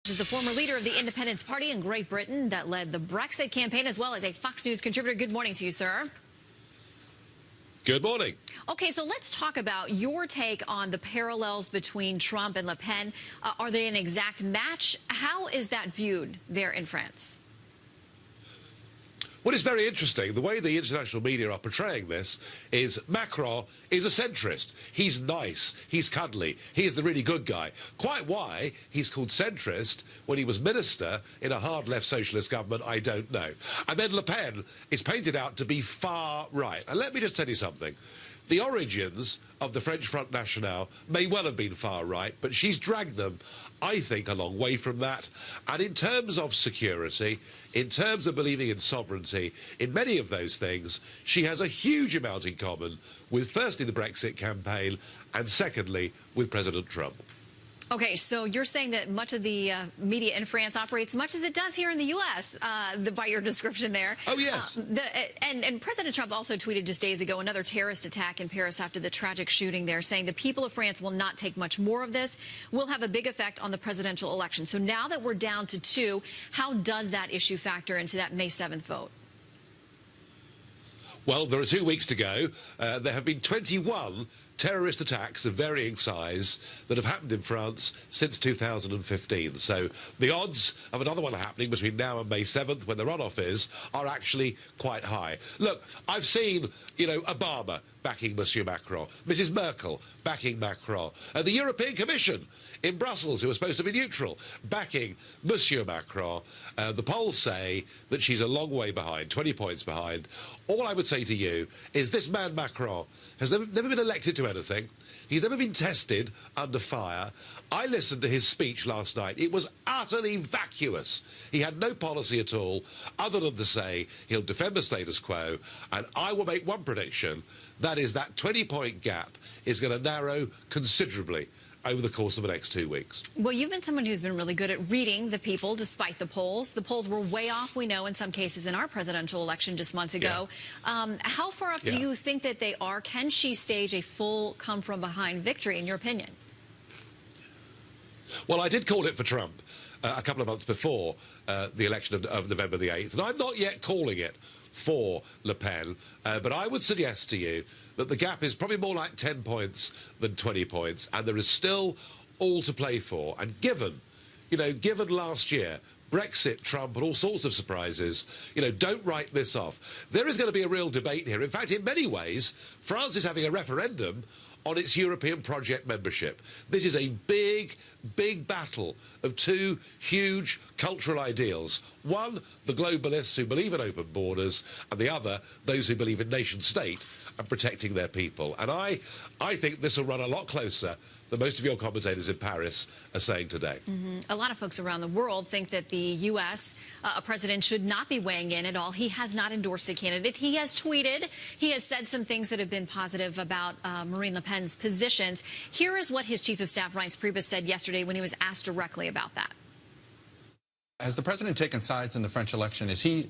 Is the former leader of the Independence Party in Great Britain that led the Brexit campaign, as well as a Fox News contributor. Good morning to you, sir. Good morning. Okay, so let's talk about your take on the parallels between Trump and Le Pen. Are they an exact match? How is that viewed there in France? Well, it's very interesting. The way the international media are portraying this is Macron is a centrist. He's nice. He's cuddly. He is the really good guy. Quite why he's called centrist when he was minister in a hard-left socialist government, I don't know. And then Le Pen is painted out to be far right. And let me just tell you something. The origins of the French Front National may well have been far right, but she's dragged them, I think, a long way from that. And in terms of security, in terms of believing in sovereignty, in many of those things, she has a huge amount in common with, firstly, the Brexit campaign, and secondly, with President Trump. Okay, so you're saying that much of the media in France operates much as it does here in the U.S., by your description there. Oh, yes. And President Trump also tweeted just days ago another terrorist attack in Paris after the tragic shooting there, saying the people of France will not take much more of this, will have a big effect on the presidential election. So now that we're down to 2, how does that issue factor into that May 7th vote? Well, there are 2 weeks to go. There have been 21 terrorist attacks of varying size that have happened in France since 2015. So the odds of another one happening between now and May 7th, when the runoff is, are actually quite high. Look, I've seen, Obama backing Monsieur Macron, Mrs. Merkel backing Macron, the European Commission in Brussels, who are supposed to be neutral, backing Monsieur Macron. The polls say that she's a long way behind, 20 points behind. All I would say to you is this man Macron has never been elected to anything. He's never been tested under fire. I listened to his speech last night. It was utterly vacuous. He had no policy at all, other than to say he'll defend the status quo. And I will make one prediction. That is that 20-point gap is going to narrow considerably over the course of the next 2 weeks. Well, you've been someone who's been really good at reading the people, despite the polls. The polls were way off, we know, in some cases in our presidential election just months ago. Yeah. How far off do you think that they are? Can she stage a full come-from-behind victory, in your opinion? Well, I did call it for Trump a couple of months before the election of November the 8th, and I'm not yet calling it for Le Pen, but I would suggest to you that the gap is probably more like 10 points than 20 points, and there is still all to play for. And given last year, Brexit, Trump, and all sorts of surprises, don't write this off. There is going to be a real debate here. In fact, in many ways, France is having a referendum on its European project membership. This is a big, big battle of 2 huge cultural ideals. One, the globalists who believe in open borders, and the other, those who believe in nation-state and protecting their people. And I think this will run a lot closer than most of your commentators in Paris are saying today. A lot of folks around the world think that the U.S. President should not be weighing in at all. He has not endorsed a candidate. He has tweeted. He has said some things that have been positive about Marine Le Pen's positions. Here is what his chief of staff, Reince Priebus, said yesterday when he was asked directly about that. Has the president taken sides in the French election? Is he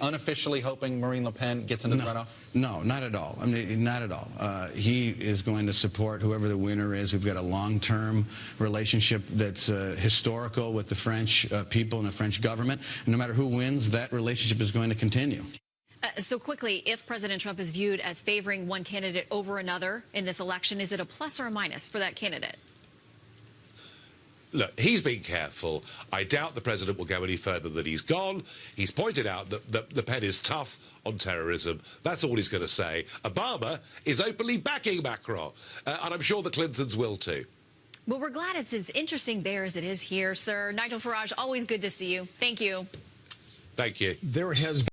unofficially hoping Marine Le Pen gets into the runoff? No, not at all. I mean, not at all. He is going to support whoever the winner is. We've got a long-term relationship that's historical with the French people and the French government. And no matter who wins, that relationship is going to continue. So quickly, if President Trump is viewed as favoring one candidate over another in this election, is it a plus or a minus for that candidate? Look, he's been careful. I doubt the president will go any further than he's gone. He's pointed out that Le Pen is tough on terrorism. That's all he's going to say. Obama is openly backing Macron, and I'm sure the Clintons will too. Well, we're glad it's as interesting there as it is here, sir. Nigel Farage, always good to see you. Thank you. Thank you. There has